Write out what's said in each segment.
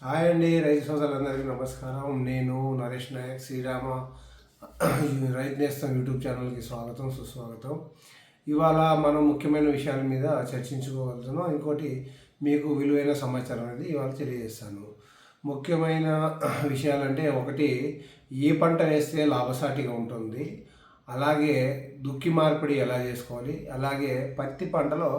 Hi అండి, రైతు సోదరులందరికీ నమస్కారం. నేను నరేష్ నాయక్, శ్రీరామ రైతు నేస్తం యూట్యూబ్ ఛానల్కి స్వాగతం, సుస్వాగతం. ఇవాళ మనం ముఖ్యమైన విషయాల మీద చర్చించుకోగలుగుతున్నాం. ఇంకోటి మీకు విలువైన సమాచారం అనేది ఇవాళ తెలియజేస్తాను. ముఖ్యమైన విషయాలంటే ఒకటి, ఏ పంట వేస్తే లాభసాటిగా ఉంటుంది, అలాగే దుక్కి మార్పిడి ఎలా చేసుకోవాలి, అలాగే పత్తి పంటలో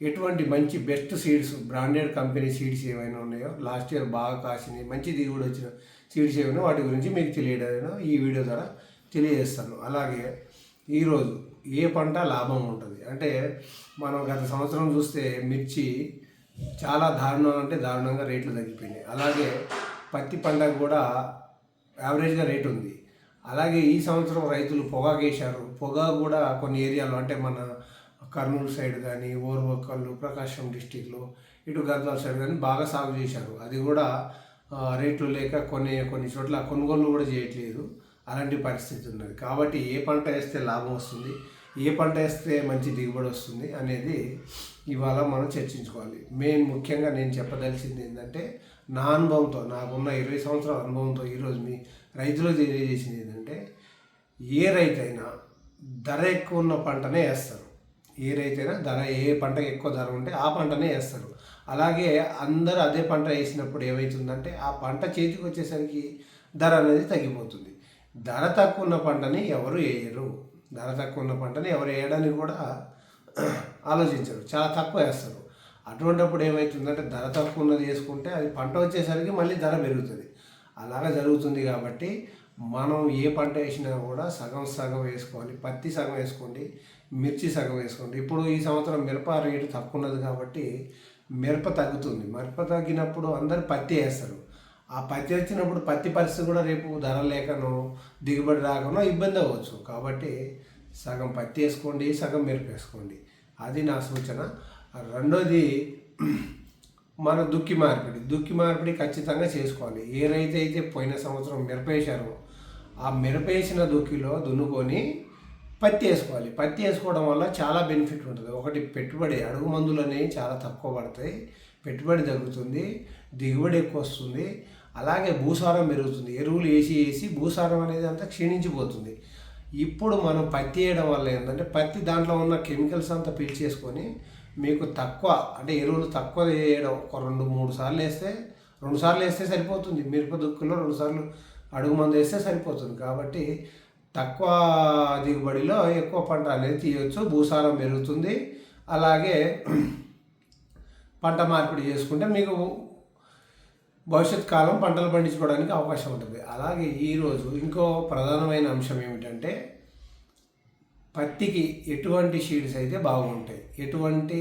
ఎటువంటి మంచి best seeds, branded company seeds ఏమైనా ఉన్నాయో, లాస్ట్ ఇయర్ బాగా కాసినాయి, మంచి దిగుబడి వచ్చిన సీడ్స్ ఏమైనా వాటి గురించి మీకు తెలియడం ఈ వీడియో ద్వారా తెలియజేస్తాను. అలాగే ఈరోజు ఏ పంట లాభం ఉంటుంది అంటే, మనం గత సంవత్సరం చూస్తే మిర్చి చాలా దారుణంగా రేట్లు తగ్గిపోయినాయి. అలాగే పత్తి పంటకు కూడా యావరేజ్గా రేటు ఉంది. అలాగే ఈ సంవత్సరం రైతులు పొగాకు వేశారు. పొగాకు కూడా కొన్ని ఏరియాలో అంటే మన కర్నూలు సైడ్ కానీ, ఓర్వకల్లు, ప్రకాశం డిస్టిక్లో, ఇటు గద్వాల సైడ్ కానీ బాగా సాగు చేశారు. అది కూడా రేట్లు లేక కొన్ని చోట్ల కొనుగోలు కూడా చేయట్లేదు. అలాంటి పరిస్థితి ఉన్నది. కాబట్టి ఏ పంట వేస్తే లాభం వస్తుంది, ఏ పంట వేస్తే మంచి దిగుబడి వస్తుంది అనేది ఇవాళ మనం చర్చించుకోవాలి. ముఖ్యంగా నేను చెప్పదలిచింది ఏంటంటే, నా అనుభవంతో, నాకున్న 20 సంవత్సరాల అనుభవంతో ఈరోజు మీ రైతులకు తెలియజేసింది ఏంటంటే, ఏ రైతైనా ధర ఎక్కువ ఉన్న పంటనే వేస్తారు. ఏ రైతైనా ఏ పంటకి ఎక్కువ ధర ఉంటే ఆ పంటనే వేస్తారు. అలాగే అందరూ అదే పంట వేసినప్పుడు ఏమవుతుందంటే, ఆ పంట చేతికి వచ్చేసరికి ధర అనేది తగ్గిపోతుంది. ధర తక్కువ ఉన్న పంటని ఎవరు వేయరు. ధర తక్కువ ఉన్న పంటని ఎవరు వేయడానికి కూడా ఆలోచించరు, చాలా తక్కువ వేస్తారు. అటువంటిప్పుడు ఏమవుతుందంటే, ధర తక్కువ ఉన్నది వేసుకుంటే అది పంట వచ్చేసరికి మళ్ళీ ధర పెరుగుతుంది. అలాగా జరుగుతుంది. కాబట్టి మనం ఏ పంట వేసినా కూడా సగం సగం వేసుకోవాలి. పత్తి సగం వేసుకోండి, మిర్చి సగం వేసుకోండి. ఇప్పుడు ఈ సంవత్సరం మిరప రేటు తక్కువ ఉన్నది కాబట్టి మిరప తగ్గుతుంది. మిరప తగ్గినప్పుడు అందరు పత్తి వేస్తారు. ఆ పత్తి వచ్చినప్పుడు పత్తి పరిస్థితి కూడా రేపు ధర లేకనో దిగుబడి రాకనో ఇబ్బంది అవ్వచ్చు. కాబట్టి సగం పత్తి వేసుకోండి, సగం మిరప వేసుకోండి. అది నా సూచన. రెండోది, మన దుక్కి మార్పిడి ఖచ్చితంగా చేసుకోవాలి. ఏ రైతు అయితే పోయిన సంవత్సరం మిరప వేశారో ఆ మిరప వేసిన దుక్కిలో దున్నుకొని పత్తి వేసుకోవాలి. పత్తి వేసుకోవడం వల్ల చాలా బెనిఫిట్ ఉంటుంది. ఒకటి, పెట్టుబడి, అడుగు మందులు అనేవి చాలా తక్కువ పడతాయి, పెట్టుబడి తగ్గుతుంది, దిగుబడి ఎక్కువ వస్తుంది. అలాగే భూసారం పెరుగుతుంది. ఎరువులు వేసి భూసారం అనేది అంతా క్షీణించిపోతుంది. ఇప్పుడు మనం పత్తి వేయడం వల్ల ఏంటంటే, పత్తి దాంట్లో ఉన్న కెమికల్స్ అంతా పీల్చేసుకొని మీకు తక్కువ, అంటే ఎరువులు తక్కువ వేయడం, ఒక 2-3 సార్లు వేస్తే, 2 సార్లు వేస్తే సరిపోతుంది. మిరప దుక్కులో 2 సార్లు అడుగు మందు వేస్తే సరిపోతుంది. కాబట్టి తక్కువ దిగుబడిలో ఎక్కువ పంట అనేది తీయవచ్చు, భూసారం పెరుగుతుంది. అలాగే పంట మార్పిడి చేసుకుంటే మీకు భవిష్యత్ కాలం పంటలు పండించుకోవడానికి అవకాశం ఉంటుంది. అలాగే ఈరోజు ఇంకో ప్రధానమైన అంశం ఏమిటంటే, పత్తికి ఎటువంటి షీడ్స్ అయితే బాగుంటాయి, ఎటువంటి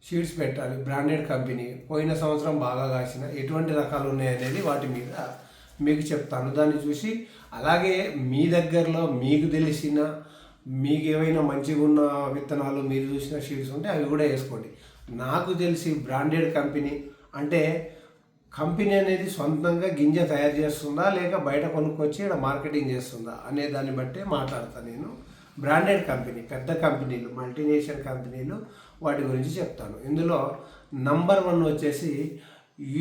షీడ్స్ పెట్టాలి, బ్రాండెడ్ కంపెనీ, పోయిన సంవత్సరం బాగా కాసిన ఎటువంటి రకాలు ఉన్నాయనేది వాటి మీద మీకు చెప్తాను. దాన్ని చూసి, అలాగే మీ దగ్గరలో మీకు తెలిసిన, మీకు ఏవైనా మంచిగా ఉన్న విత్తనాలు మీరు చూసిన షీడ్స్ ఉంటే అవి కూడా వేసుకోండి. నాకు తెలిసి బ్రాండెడ్ కంపెనీ అంటే, కంపెనీ అనేది సొంతంగా గింజ తయారు చేస్తుందా లేక బయట కొనుక్కొచ్చి ఇక్కడ మార్కెటింగ్ చేస్తుందా అనే దాన్ని బట్టే మాట్లాడతాను నేను. బ్రాండెడ్ కంపెనీ, పెద్ద కంపెనీలు, మల్టీనేషనల్ కంపెనీలు, వాటి గురించి చెప్తాను. ఇందులో నంబర్ 1 వచ్చేసి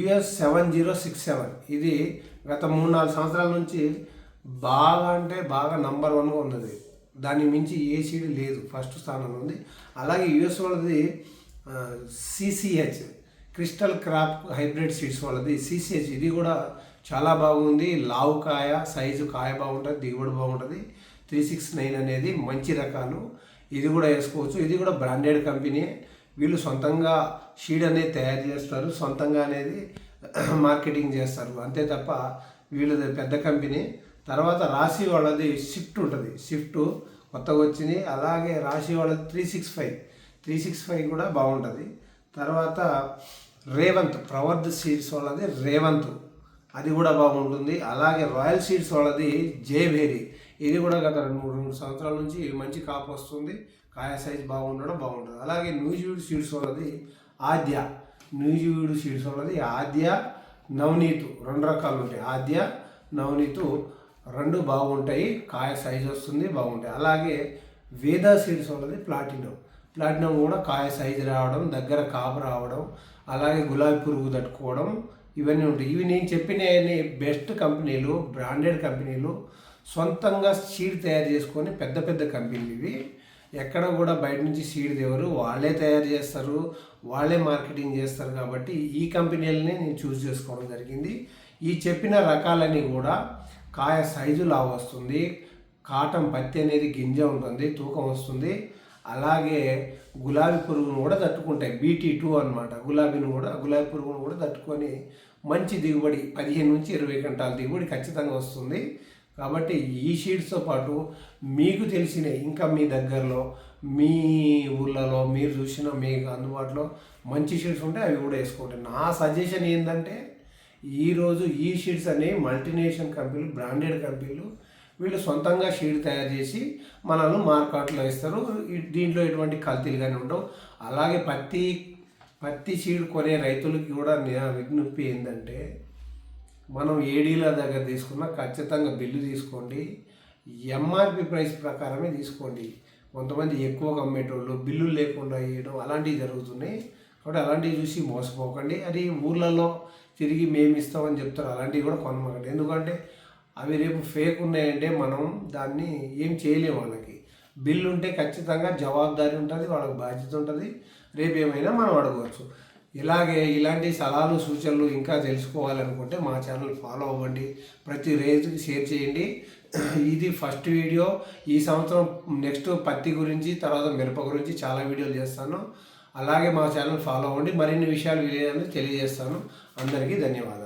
US 7067. ఇది గత 3-4 సంవత్సరాల నుంచి బాగా, అంటే బాగా నంబర్ 1గా ఉన్నది. దాన్ని మించి ఏ సీడ్ లేదు, ఫస్ట్ స్థానంలో ఉంది. అలాగే US వాళ్ళది CCH, crystal crop hybrid seeds వాళ్ళది CCH. ఇది కూడా చాలా బాగుంది. లావు కాయ, సైజు కాయ బాగుంటుంది, దిగుబడి బాగుంటుంది. 369 అనేది మంచి రకాలు. ఇది కూడా వేసుకోవచ్చు. ఇది కూడా బ్రాండెడ్ కంపెనీ. వీళ్ళు సొంతంగా షీడ్ అనేది తయారు చేస్తారు, సొంతంగా అనేది మార్కెటింగ్ చేస్తారు, అంతే తప్ప వీళ్ళది పెద్ద కంపెనీ. తర్వాత రాశి వాళ్ళది షిఫ్ట్ ఉంటుంది, షిఫ్ట్ కొత్తగా వచ్చింది. అలాగే రాశి వాళ్ళది 365 కూడా బాగుంటుంది. తర్వాత రేవంత్, ప్రవర్ధ్ సీడ్స్ వాళ్ళది రేవంత్, అది కూడా బాగుంటుంది. అలాగే రాయల్ సీడ్స్ వాళ్ళది జేబేరీ. ఇది కూడా గత 2-3 సంవత్సరాల నుంచి మంచి కాపు వస్తుంది, కాయ సైజ్ బాగుంటుంది. అలాగే న్యూజివీడ్ సీడ్స్ వాళ్ళది ఆద్య, ఆద్య, నవనీతు, 2 రకాలు ఉంటాయి. ఆద్య, నవనీతు 2 బాగుంటాయి, కాయ సైజ్ వస్తుంది, బాగుంటాయి. అలాగే వేదా సీడ్స్ వాళ్ళది ప్లాటినం కూడా కాయ సైజు రావడం, దగ్గర కాపు రావడం, అలాగే గులాబీ పురుగు తట్టుకోవడం, ఇవన్నీ ఉంటాయి. ఇవి నేను చెప్పిన బెస్ట్ కంపెనీలు, బ్రాండెడ్ కంపెనీలు, సొంతంగా సీడ్ తయారు చేసుకొని పెద్ద పెద్ద కంపెనీలు ఇవి. ఎక్కడ కూడా బయట నుంచి సీడ్ తేవరు, వాళ్ళే తయారు చేస్తారు, వాళ్ళే మార్కెటింగ్ చేస్తారు. కాబట్టి ఈ కంపెనీలనే నేను చూస్ చేసుకోవడం జరిగింది. ఈ చెప్పిన రకాలన్నీ కూడా కాయ సైజు లావు వస్తుంది, కాటన్ పత్తి అనేది గింజ ఉంటుంది, తూకం వస్తుంది. అలాగే గులాబీ పురుగును కూడా తట్టుకుంటాయి, BT2 అనమాట. గులాబీ పురుగును కూడా తట్టుకొని మంచి దిగుబడి 15 నుంచి 20 క్వింటాల దిగుబడి ఖచ్చితంగా వస్తుంది. కాబట్టి ఈ షీడ్స్తో పాటు మీకు తెలిసిన ఇంకా మీ దగ్గరలో మీ ఊళ్ళలో మీరు చూసిన మీకు అందుబాటులో మంచి షీడ్స్ ఉంటే అవి కూడా వేసుకోండి. నా సజెషన్ ఏంటంటే ఈరోజు ఈ షీడ్స్ అనేవి మల్టీనేషనల్ కంపెనీలు, బ్రాండెడ్ కంపెనీలు, వీళ్ళు సొంతంగా షీడ్ తయారు చేసి మనల్ని మార్కెట్లో ఇస్తారు. దీంట్లో ఎటువంటి కల్తీలు కానీ ఉండవు. అలాగే పత్తి షీడ్ కొనే రైతులకి కూడా విజ్ఞప్తి ఏంటంటే మనం ఏ డీలర్ దగ్గర తీసుకున్నా ఖచ్చితంగా బిల్లు తీసుకోండి, MRP ప్రైస్ ప్రకారమే తీసుకోండి. కొంతమంది ఎక్కువగా అమ్మేటోళ్ళు బిల్లులు లేకుండా వేయడం అలాంటివి జరుగుతున్నాయి. కాబట్టి అలాంటివి చూసి మోసపోకండి. అది ఊళ్ళల్లో తిరిగి మేము ఇస్తామని చెప్తారు, అలాంటివి కూడా కొనమాకండి. ఎందుకంటే అవి రేపు ఫేక్ ఉన్నాయంటే మనం దాన్ని ఏం చేయలేము. వాళ్ళకి బిల్లు ఉంటే ఖచ్చితంగా జవాబుదారీ ఉంటుంది, వాళ్ళకి బాధ్యత ఉంటుంది, రేపు ఏమైనా మనం అడగవచ్చు. ఇలాంటి సలహాలు సూచనలు ఇంకా తెలుసుకోవాలనుకుంటే మా ఛానల్ ఫాలో అవ్వండి, ప్రతి రైతుకి షేర్ చేయండి. ఇది ఫస్ట్ వీడియో. ఈ సంవత్సరం నెక్స్ట్ పత్తి గురించి, తర్వాత మిరప గురించి చాలా వీడియోలు చేస్తాను. అలాగే మా ఛానల్ ఫాలో అవ్వండి, మరిన్ని విషయాలు తెలియజేస్తాను. అందరికీ ధన్యవాదాలు.